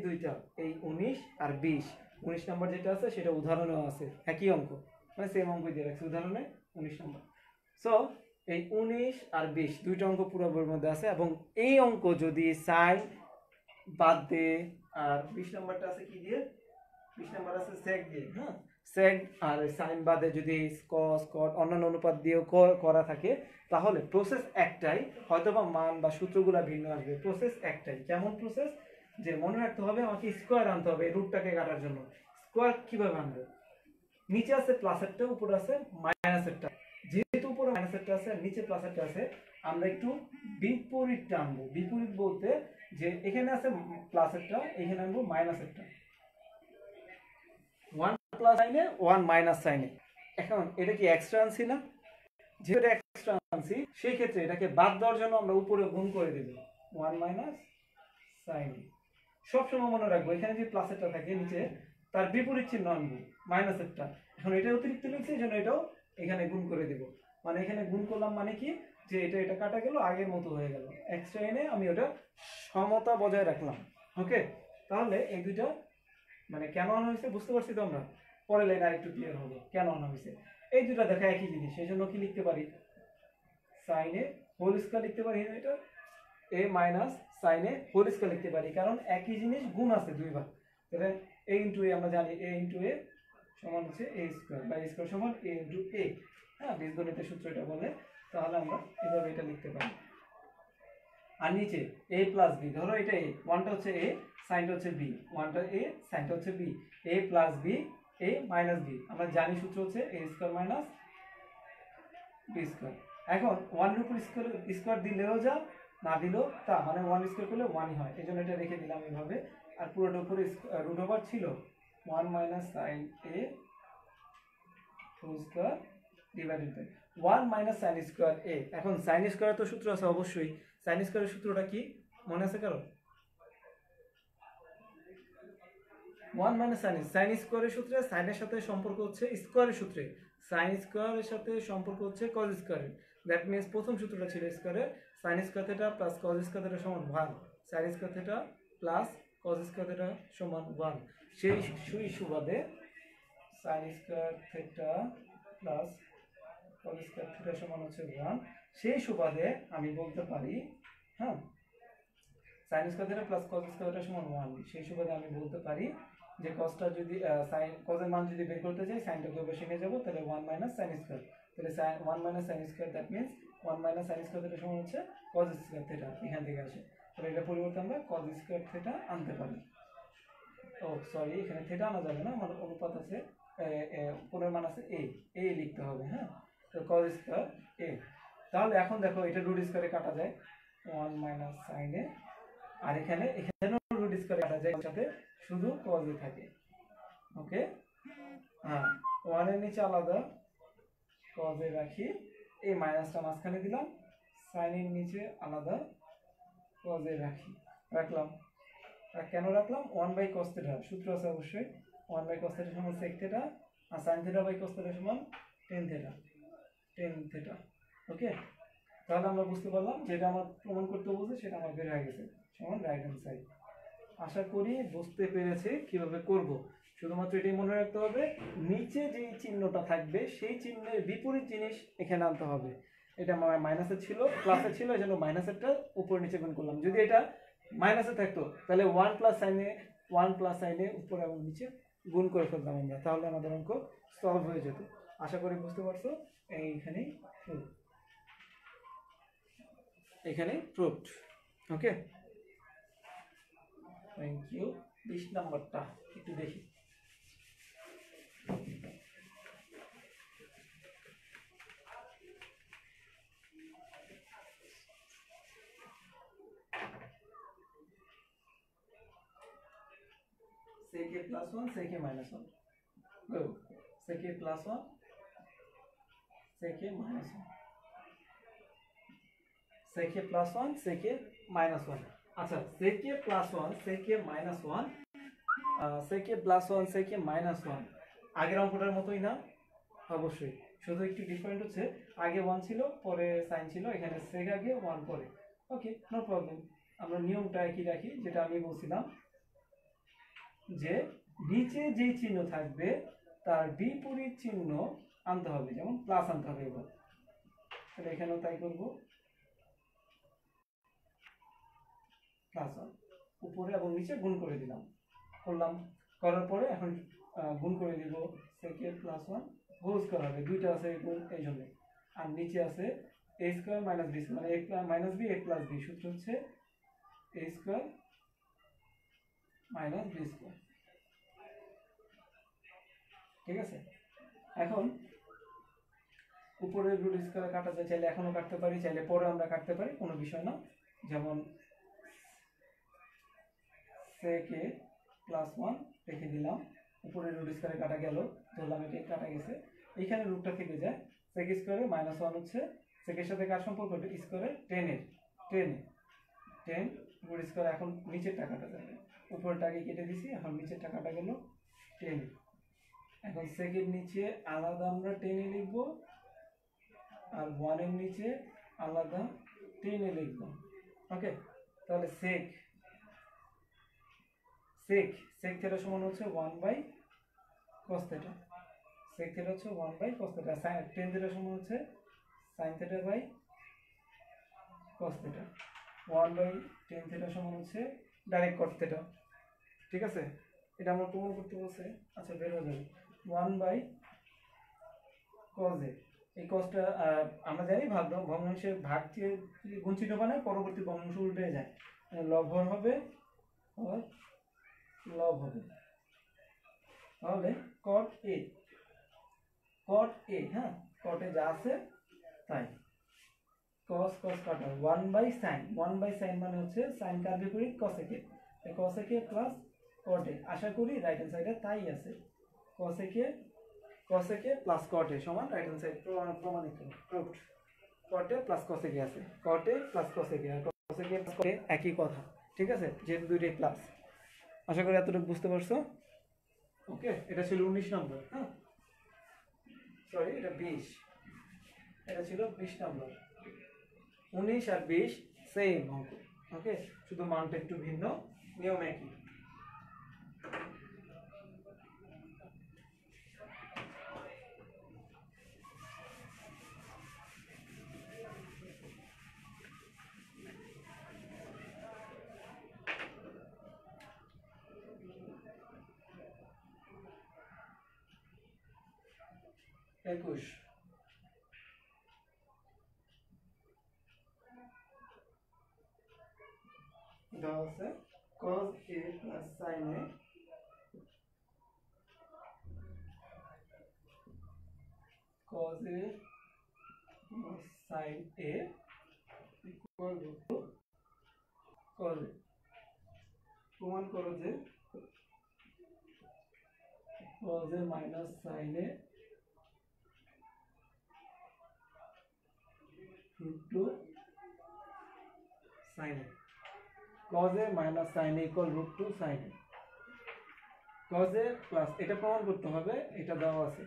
দুইটা, এই 19 আর 20। 19 নম্বর যেটা আছে সেটা উদাহরণেও আছে, একই অঙ্ক, মানে সেম অঙ্ক দিয়ে রাখছি উদাহরণে 19 নম্বর। সো এই 19 আর 20 দুইটা অঙ্ক পুরো বইয়ের মধ্যে আছে, এবং এই অঙ্ক যদি সাইন বাদ দে, আর 20 নম্বরটা আছে কি দিয়ে, 20 নম্বর আছে সেক দিয়ে, হ্যাঁ, সেক আর সাইন বাদে যদি কস কট অন্যান্য অনুপাত দিয়েও করা থাকে, তাহলে প্রসেস একটাই, হয়তোবা মান বা সূত্রগুলো ভিন্ন আসবে, প্রসেস একটাই। কেমন প্রসেস? যে মনে রাখতে হবে আমাকে স্কোয়ার আনতে হবে রুটটাকে কাটার জন্য। স্কোয়ার কিভাবে আনবো? নিচে আছে প্লাসেরটা, উপরে আছে মাইনাসেরটা, যেহেতু উপরে মাইনাসেরটা আছে আর নিচে প্লাসেরটা আছে, আমরা একটু বিপরীতটা আনবো। বিপরীত বলতে যে এখানে আছে প্লাসেরটা, এখানে আনবো মাইনাসেরটা, 1 প্লাস সাইনে 1 মাইনাস সাইনে। এখন এটা কি এক্সট্রা আনছি না? যেহেতু এক্সট্রা আনছি, সেই ক্ষেত্রে এটাকে বাদ দেওয়ার জন্য আমরা উপরে গুণ করে দেব, 1 মাইনাস সাইন। সবসময় মনে রাখবো এখানে যে প্লাসেরটা থাকে নিচে, তার বিপরীত চিহ্ন আনবো মাইনাসেরটা। এখন এটা অতিরিক্ত লিখছি, এই জন্য এটাও এখানে গুণ করে দেব। মানে এখানে গুণ করলাম মানে কি, যে এটা কাটা গেল, আগের মতো হয়ে গেল, এক্সট্রা এনে আমি ওটা সমতা বজায় রাখলাম। ওকে, তাহলে এই দুইটা মানে কেন আনা হয়েছে বুঝতে পারছি তো আমরা। পরের লাইন আর একটু ক্লিয়ার হবে কেন আনা হয়েছে। এই দুটা দেখা একই জিনিস, সেই জন্য কি লিখতে পারি, সাইন এ হোল স্কয়ার লিখতে পারি, এটা এ minus sign A whole square লিখতে পারি, কারণ একই জিনিস গুণ আছে দুইবার। তাহলে এ ইন্টু এ আমরা জানি, এ ইন্টু এ সমান হচ্ছে এ স্কোয়ার বা এ স্কোয়ার সমান এ ইন্টু এ। হ্যাঁ, বীজগণিতের সূত্র এটা বলে। তাহলে আমরা এভাবে এটা লিখতে পারি। আর নিচে a প্লাস বি, ধরো এটা a, ওয়ানটা হচ্ছে a, সাইনটা হচ্ছে b, ওয়ানটা a, সাইনটা হচ্ছে b, a plus b, a minus b. আমরা জানি সূত্র হচ্ছে a square minus B square. এখন ওয়ানের উপর স্কোয়ার দিলেও যা, না দিলেও তা, মানে ওয়ান স্কোয়ার করলে ওয়ানই হয়, এই জন্য এটা রেখে দিলাম এইভাবে। আর পুরোটার উপরে রুট ওভার ছিল one minus sign A whole square divided by one minus sine square A. এখন সাইন স্কোয়ারের তো সূত্র আছে অবশ্যই। সাইন স্কোয়ারের সূত্রটা কি মনে আছে কারো? ওয়ান মাইনাস সাইন স্কোয়ারের সূত্রে সাইনের সাথে সম্পর্ক হচ্ছে স্কোয়ারের সূত্রে, সাইন স্কোয়ারের সাথে সম্পর্ক হচ্ছে কজ স্কোয়ারের। দ্যাট মিনস প্রথম সূত্রটা ছিল স্কোয়ারের, sine square theta plus cos square theta সমান 1, sine square theta plus cos square theta সমান 1। সেই সুবাদে sine square theta plus cos square theta সমান হচ্ছে 1। সেই সুবাদে আমি বলতে পারি, হ্যাঁ, sine square theta plus cos square theta সমান 1। সেই সুবাদে আমি বলতে পারি যে কজটা যদি সাইন কজের মান যদি বের করতে চাই, সাইনটাকে বসে নিয়ে যাবো, তাহলে 1 মাইনাস সাইন স্কোয়ার, তাহলে 1 minus sine square, that means 1 minus sine square theta সমান হচ্ছে কজ স্কোয়ার থিটা, এখান থেকে আসে। তাহলে এটা পরিবর্তে আমরা কজ স্কোয়ার থিটা আনতে পারি। ও সরি, এখানে থিটা আনা যাবে না, আমার অনুপাত আছে, কোণের মান আছে এ লিখতে হবে। হ্যাঁ, তো কজ স্কোয়ার এ। তাহলে এখন দেখো এটা রুট স্কোয়ারে কাটা যায় 1 মাইনাস সাইন এ, আর এখানেও রুট স্কোয়ারে কাটা যায়, সাথে শুধু কজ এ থাকে। ওকে, হ্যাঁ, 1 এর নিচে আলাদা কজ এ রাখি, এই মাইনাসটা মাঝখানে দিলাম, সাইন এর নিচে আলাদা কজ এ রাখলাম। আর কেন রাখলাম? 1 বাই কস থিটা সূত্র আছে অবশ্যই, 1 বাই কস থিটা সমান সেক থিটা, আর sine theta by cos theta সমান টেন থিটা। ওকে, তাহলে আমরা বুঝতে পারলাম যেটা আমার প্রমাণ করতে বলছে সেটা আমার বের হয়ে গেছে, সমান রাইট হ্যান্ড সাইড। আশা করি বুঝতে পেরেছে কিভাবে করব। শুধুমাত্র এটাই মনে রাখতে হবে, নিচে যেই চিহ্নটা থাকবে সেই চিহ্নের বিপরীত জিনিস এখানে আনতে হবে। এটা মাইনাসে ছিল, প্লাসে ছিল, এই জন্য মাইনাসেরটা উপর নিচে গুণ করলাম। যদি এটা মাইনাসে থাকতো তাহলে 1 প্লাস সাইনে উপর এবং নিচে গুণ করে ফেলতাম আমরা, তাহলে আমাদের অঙ্ক সলভ হয়ে যেত। আশা করি বুঝতে পারছো। এখানে প্রুফড। Okay, thank you. 20 নাম্বারটা একটু দেখি। sec a plus 1 sec a minus 1, go, sec a plus 1 sec a minus 1, sec a plus 1 sec a minus 1। আচ্ছা, sec a plus 1 sec a minus 1, sec a plus 1 sec a minus 1 আগের অঙ্কটার মতোই না? অবশ্যই, শুধু একটু different হচ্ছে, আগে 1 ছিল, পরে সাইন ছিল, এখানে sec আগে 1 পরে। ওকে, নো প্রবলেম। আমরা নিয়মটা একই রাখি, যেটা আমি বলছিলাম যে নিচে যে চিহ্ন থাকবে তার বিপরীত চিহ্ন আনতে হবে, যেমন প্লাস আনতে হবে। এবার তাহলে এখানেও তাই করব, প্লাস 1 উপরে এবং নিচে গুণ করে দিলাম, করার পরে এখন গুণ করে দিব, সেকে প্লাস 1 হোল স্কয়ার হবে, দুইটা আছে গুণ এই জন্য। আর নিচে আছে a square minus b square, মানে a minus b a plus b, সূত্র হচ্ছে a square minus b square. ঠিক আছে, এখন উপরে রুট স্কয়ার কাটা যায়, চাইলে এখনো কাটতে পারি, চাইলে পরে আমরা কাটতে পারি, কোনো বিষয় না। যেমন sec a প্লাস 1 রেখে দিলাম, উপরে রুট স্কয়ারে কাটা গেল, ধরলাম এটা কাটা গেছে, এইখানে রুটটা থেকে যায়, sec স্কয়ারে মাইনাস 1 হচ্ছে sec এর সাথে কার সম্পর্ক? স্কয়ারে 10 রুট স্কয়ার। এখন নিচের টাকাটা যাবে, উপরেরটাকে কেটে দিছি, এখন নিচের টাকাটা গেল 10। এখন sec এর নিচে আলাদা আমরা 10 লিখব, আর 1 এর নিচে আলাদা 10 লিখব। ওকে, তাহলে sec থিটা সমান হচ্ছে 1 by cos theta, sec theta হচ্ছে 1 by cos theta, tan theta সমান হচ্ছে sin theta by cos theta, 1 by tan theta সমান হচ্ছে ডাইরেক্ট cos থিটা। ঠিক আছে, এটা আমরা প্রমাণ করতে বলছে, আচ্ছা বের হয়ে যাবে। 1/cos a। এই cosটা আমরা জানি ভগ্নাংশের ভাগ থেকে গুণ চিহ্ন বানায় পরবর্তী ভগ্নাংশ উল্টে যায়, লব হবে আর লব হবে, তাহলে cot a, হ্যাঁ cot a যা আছে তাই, cos কাটা 1/sin মানে হচ্ছে sin কার বিপরীত cos a কে, cos a কে প্লাস cot a, আশা করি রাইট হ্যান্ড সাইডে তাই আছে, cos a কে প্লাস cot a সমান রাইট হ্যান্ড সাইড প্রমাণিত, proved, cot a plus cos a কে আছে, cot a plus cos a কে, আর cos a কে প্লাস cot a একই কথা, ঠিক আছে, যেহেতু দুইটাই প্লাস। আশা করি এতটুকু বুঝতে পারছো। ওকে, এটা ছিল 19 নম্বর, হ্যাঁ সরি এটা 20, এটা ছিল 20 নম্বর। 19 আর 20 সেম অঙ্ক, ওকে, শুধু মানটা একটু ভিন্ন, নিয়ম একই। একুশ, দেওয়া আছে cos a plus sin a, cos a plus sin a equal to cos a। প্রমাণ করো যে cos a minus sin a root 2 sin a, cos a minus sin a equal root 2 sin a, cos a plus এটা প্রমাণ করতে হবে, এটা দেওয়া আছে,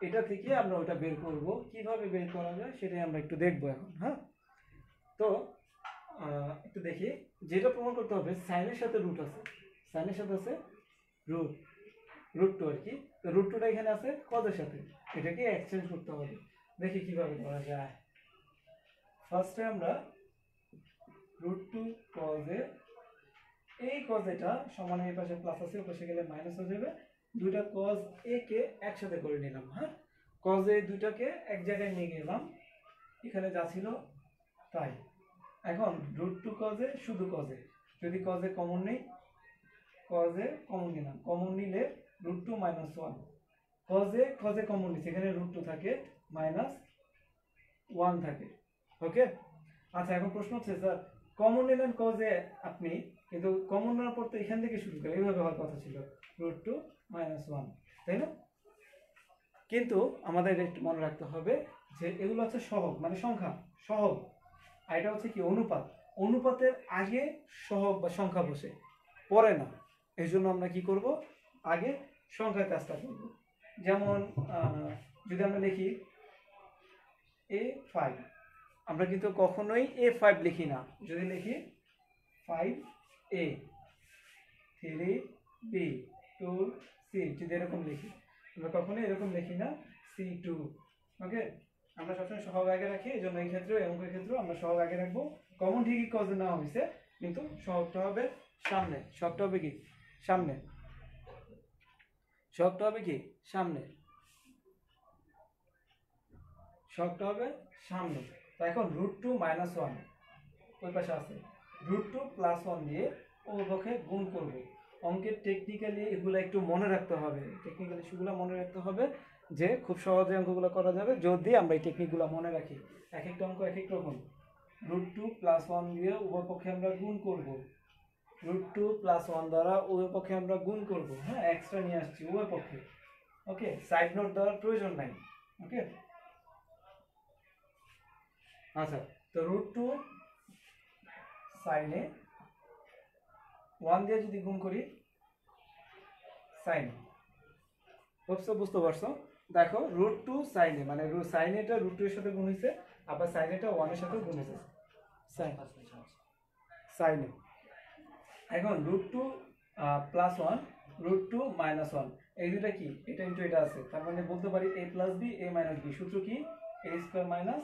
এটা থেকে আমরা ওটা বের করব, কিভাবে বের করা যায় সেটাই আমরা একটু দেখব এখন। হ্যাঁ, তো একটু দেখি, যেটা প্রমাণ করতে হবে সাইনের সাথে রুট আছে, সাইনের সাথে আছে রুট 2 আর কি, তো রুট 2টা এখানে আছে cos এর সাথে, এটাকে এক্সচেঞ্জ করতে হবে, দেখি কিভাবে করা যায়। ফার্স্টে আমরা রুট 2 cos a, এই cos এটা সমান এই পাশে প্লাস আছে, ওই পাশে গেলে মাইনাস হয়ে যাবে, দুইটা cos a কে একসাথে করে নিলাম। হ্যাঁ, cos a দুইটাকে এক জায়গায় নিয়ে গেলাম, এখানে যা ছিল তাই। এখন রুট 2 cos a, শুধু cos a, যদি cos a কমন নেই, cos a কমন নিলাম, কমন নিলে root 2 minus 1, cos a common নিচ্ছে, এখানে রুট 2 থাকে মাইনাস 1 থাকে। ওকে, আচ্ছা এখন প্রশ্ন হচ্ছে স্যার কমন নিলেন cos a আপনি, কিন্তু কমন নেওয়ার পর তো এখান থেকে শুরু করে এইভাবে হওয়ার কথা ছিল রুট 2 মাইনাস 1, তাই না? কিন্তু আমাদের একটু মনে রাখতে হবে যে এগুলো হচ্ছে সহগ, মানে সংখ্যা সহগ, আর এটা হচ্ছে কি অনুপাত, অনুপাতের আগে সহগ বা সংখ্যা বসে, পরে না। এই জন্য আমরা কি করব, আগে সংখ্যার কাজটা করব। যেমন যদি আমরা লিখি a5, আমরা কিন্তু কখনোই a5 লিখি না, যদি লিখি 5a 3b 2c, যদি এরকম লিখি, আমরা কখনোই এরকম লিখি না c2। ওকে, আমরা সবসময় সহগ আগে রাখি, এই জন্য এই ক্ষেত্রে অঙ্কের ক্ষেত্রে আমরা সহগ আগে রাখবো। কমন ঠিকই cos নেওয়া হয়েছে, কিন্তু সহগটা হবে সামনে, সহগটা হবে কি সামনে, সহগটা হবে কি সামনে, সহগটা হবে সামনে। তো এখন রুট 2 মাইনাস 1 ওই পাশে আছে, রুট 2 প্লাস 1 দিয়ে ওর পক্ষে গুণ করব। অঙ্কের টেকনিক্যালি এগুলো একটু মনে রাখতে হবে, টেকনিক্যালি সেগুলো মনে রাখতে হবে, যে খুব সহজে অঙ্কগুলো করা যাবে যদি আমরা এই টেকনিকগুলো মনে রাখি। এক একটা অঙ্ক এক এক রকম, রুট 2 প্লাস 1 দিয়ে উভয় পক্ষে আমরা গুণ করব, রুট 2 প্লাস 1 দ্বারা উভয় পক্ষে আমরা গুণ করব। হ্যাঁ, এক্সট্রা নিয়ে আসছি উভয় পক্ষে। ওকে, সাইড নোট দেওয়ার প্রয়োজন নাই। ওকে, আচ্ছা, তো রুট 2 সাইনে 1 দিয়ে যদি গুণ করি সাইন, বুঝতে পারছো? দেখো রুট 2 সাইনে মানে সাইনেটা রুট 2 এর সাথে গুণ হয়েছে, আবার সাইনেটা 1 এর সাথে গুণ হয়েছে সাইনে। এখন রুট 2 প্লাস 1 রুট 2 মাইনাস 1, এই দুটা কি, এটা ইনটু এটা আছে, তার মানে বলতে পারি a plus b a minus b, সূত্র কি a square minus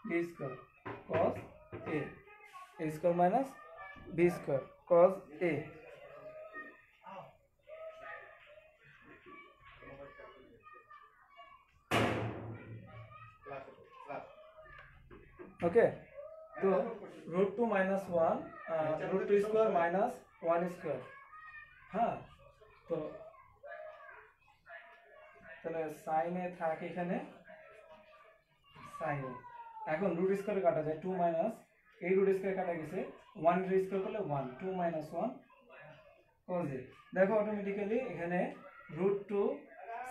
b square cos a square minus b square cos a। ওকে, তো √2 - 1 √2 স্কোয়ার মাইনাস 1 স্কোয়ার। হ্যাঁ, তো তাহলে সাইনে থাকে এখানে সাইনে। এখন রুট স্কোয়ারে কাটা যায় 2 মাইনাস এই রুট স্কোয়ারে কাটা গেছে 1 রুট স্কোয়ার করলে 1 2 - 1 cos a। দেখো অটোমেটিক্যালি এখানে √2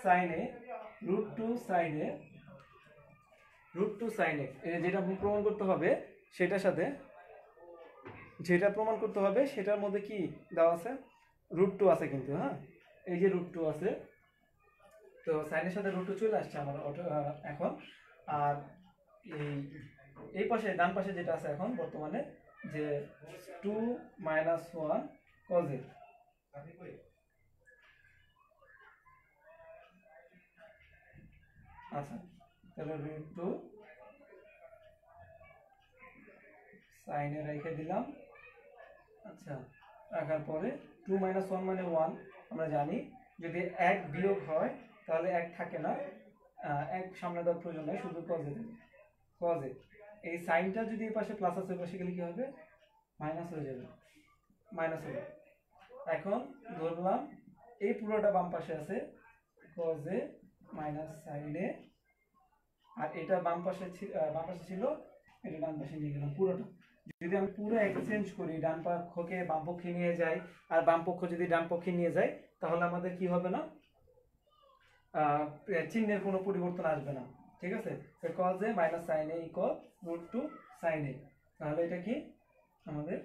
sin a √2 sin a √2 sin a যেটা প্রমাণ করতে হবে সেটার সাথে যেটা প্রমাণ করতে হবে সেটার মধ্যে কি দেওয়া আছে √2 আছে কিন্তু। হ্যাঁ, এই যে √2 আছে, তো সাইনের সাথে √2 চলে আসছে আমার এখন। আর এই পাশে ডান পাশে যেটা আছে এখন বর্তমানে যে 2 - 1 cos a। আচ্ছা, তাহলে √2 সাইনে রেখে দিলাম। আচ্ছা, রাখার পরে 2 - 1 মানে 1। আমরা জানি যদি 1 বিয়োগ হয় তাহলে 1 থাকে না, 1 সামনে দেওয়ার প্রয়োজন নেই, শুধু cos a দেবে। cos a এই সাইনটা যদি এই পাশে প্লাস আছে, পাশে গেলে কি হবে মাইনাস হয়ে যাবে, মাইনাস হবে। এখন ধরলাম এই পুরোটা বাম পাশে আছে cos a minus sin a, আর এটা বাম পাশে ছিল, এটা ডান পাশে নিয়ে গেলাম পুরোটা। যদি আমি পুরো এক্সচেঞ্জ করি, ডান পক্ষকে বাম পক্ষে নিয়ে যাই আর বাম পক্ষ যদি ডান পক্ষে নিয়ে যাই, তাহলে আমাদের কি হবে না, চিহ্নের কোনো পরিবর্তন আসবে না। ঠিক আছে, cos a minus sin a equal √2 sin a। তাহলে এটা কি আমাদের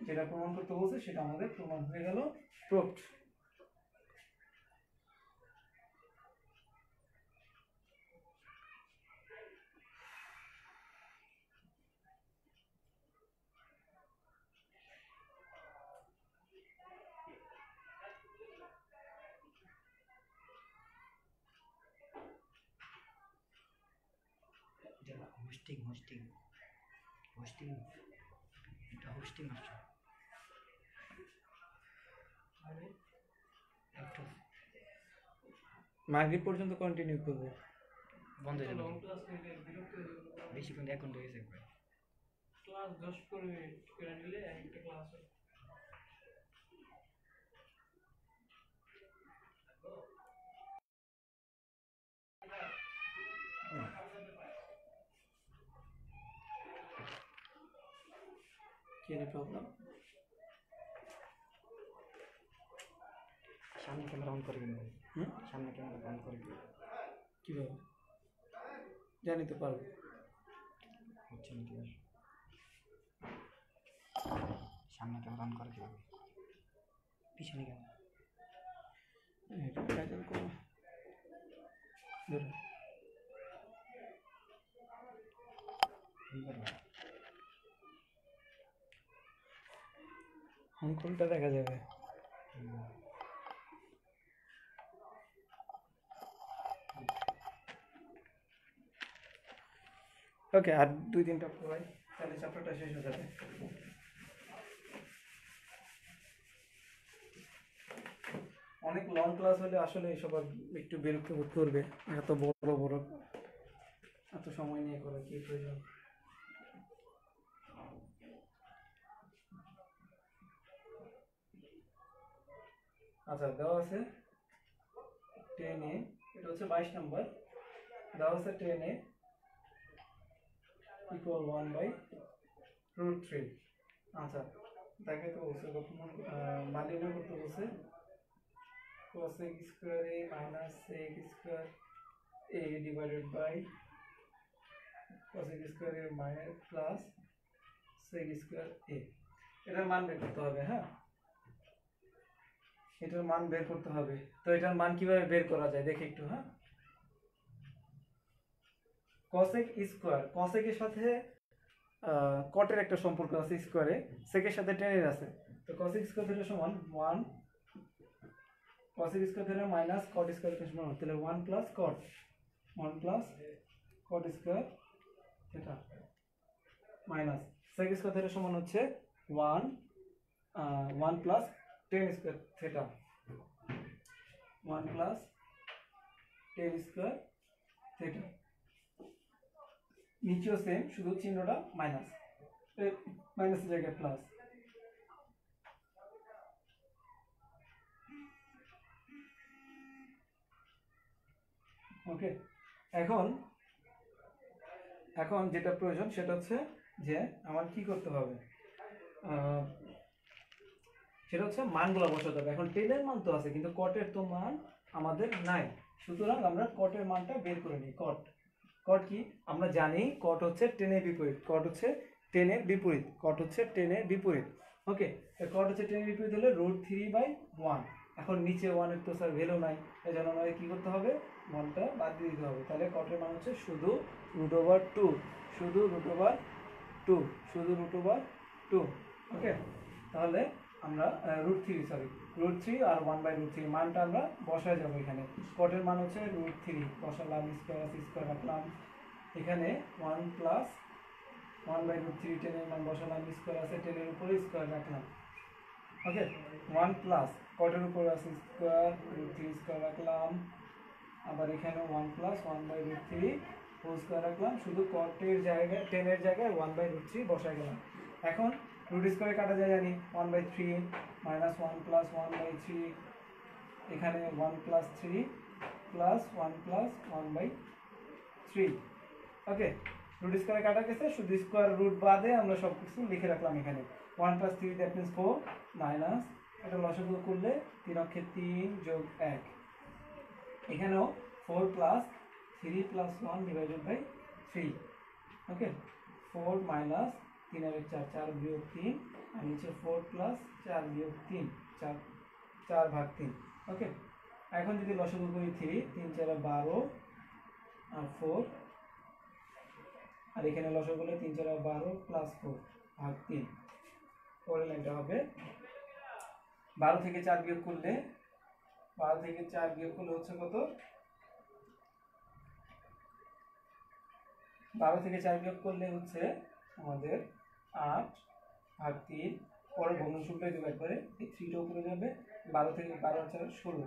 যেটা প্রমাণ করতে বলছে সেটা আমাদের প্রমাণ হয়ে গেল, প্রুফড। মাগরিব পর্যন্ত কন্টিনিউ করবে, বন্ধ হয়ে যাবে বেশিক্ষণ 1 ঘন্টা হয়ে যাবে। ক্লাস 10 করে নিলে একটা ক্লাস হবে। কি প্রবলেম? সামনে ক্যামেরা অন করে দিন। সামনে ক্যামেরা অন করে দিন। কিভাবে জানি তো পারবো, হচ্ছে না কি? সামনে ক্যামেরা অন করে দিন, পিছনে কেন এটা টাইটেল করো ধরো অঙ্কনটা দেখা যাবে। ওকে, আর 2-3টা পড়াই, তাহলে চ্যাপ্টারটা শেষ হয়ে যাবে। অনেক লং ক্লাস হলে আসলে এসব একটু বিরক্ত বোধ করবে, এত বড় বড় এত সময় নিয়ে করা কি প্রয়োজন। আচ্ছা, দেওয়া আছে 10a, এটা হচ্ছে 22 নম্বর। দেওয়া আছে 10a ইকুয়াল 1/√3। আচ্ছা, দেখে তো বলছে মান নির্ণয় করতে বলছে cos x square a minus x square a divided by cos x square a minus plus sec square a। এটার মান বের করতে হবে। হ্যাঁ, এটার মান বের করতে হবে। তো এটার মান কিভাবে বের করা যায় দেখি একটু। হ্যাঁ, cosec স্কয়ার, cosec এর সাথে কটের একটা সম্পর্ক আছে স্কয়ারে, sec এর সাথে tan এর আছে। তো cosec স্কয়ার থিটা সমান 1, cosec square theta minus cot square theta সমান, তাহলে 1 plus cot square theta minus sec square theta সমান হচ্ছে 1 plus tan square theta, 1 plus tan square theta. নিচেও সেম, শুধু চিহ্নটা মাইনাস, মাইনাসের জায়গায় প্লাস। ওকে, এখন এখন যেটা প্রয়োজন সেটা হচ্ছে যে আমার কি করতে হবে, সেটা হচ্ছে মানগুলো বসাতে হবে। এখন টেনের মান তো আছে কিন্তু কটের তো মান আমাদের নাই, সুতরাং আমরা কটের মানটা বের করে নিই। কট, কট কি আমরা জানি, কট হচ্ছে টেনের বিপরীত, কট হচ্ছে টেনের বিপরীত, কট হচ্ছে টেনের বিপরীত। ওকে, কট হচ্ছে টেনের বিপরীত হলে √3/1। এখন নিচে 1-এর তো স্যার ভ্যালু নাই, এই জন্য আমাদের কী করতে হবে, 1টা বাদ দিয়ে দিতে হবে। তাহলে কটের মান হচ্ছে শুধু √2, শুধু √2, শুধু √2। ওকে, তাহলে আমরা √3 √3 আর 1/√3 মানটা আমরা বসায় যাবো এখানে। কটের মান হচ্ছে √3 বসালাম, স্কোয়ার আছে স্কোয়ার রাখলাম, এখানে 1 প্লাস 1/√3 টেনের মান বসালাম, স্কোয়ার আছে টেনের উপরে স্কোয়ার রাখলাম। ওকে, 1 প্লাস কটের উপর আছে স্কোয়ার, √3 স্কোয়ার রাখলাম, আবার এখানে 1 প্লাস 1/√3 হোল স্কোয়ার রাখলাম, শুধু কটের জায়গায় টেনের জায়গায় 1/√3 বসায় গেলাম। এখন রুট স্কোয়ারে কাটা যায় জানি, 1/3 মাইনাস 1 প্লাস 1/3, এখানে 1 প্লাস 3 প্লাস 1 প্লাস 1/3। ওকে, রুট স্কোয়ারে কাটা গেছে, শুধু স্কোয়ার রুট বাদে আমরা সব কিছু লিখে রাখলাম এখানে। 1 প্লাস 3 দ্যাট মিনস 4 মাইনাস, এটা লসাগু করলে 3 অক্ষে 3 যোগ 1, এখানেও 4 plus 3 plus 1 divided by 3। Okay, 4 minus 3 আর 4, 4 বিয়োগ 3, আর নিচে 4 প্লাস 4 বিয়োগ 3, 4/3। ওকে, এখন যদি লসাগু করি 3, 3 4 12 আর 4, আর এখানে লসাগু করলে 3 4 12 প্লাস 4/3। পরের লাইনটা হবে 12 থেকে 4 বিয়োগ করলে, 12 থেকে 4 বিয়োগ করলে হচ্ছে কত, 12 থেকে 4 বিয়োগ করলে হচ্ছে আমাদের 8/3। পরে ভগ্নাংশগুলো দেবো একবারে, এই 3টা উপরে যাবে, 12 থেকে 12 আর 4 16,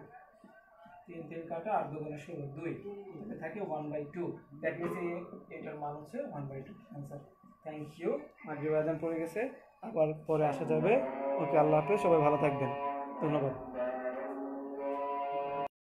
3 3 কাটা, 8 2 16, 2, এটাতে থাকে 1/2। দ্যাট মিনস এটার মান হচ্ছে 1/2 অ্যান্সার। Thank you. মাগরিব আজান পড়ে গেছে, আবার পরে আসা যাবে। ওকে, আল্লাহ হাফেজ, সবাই ভালো থাকবেন, ধন্যবাদ।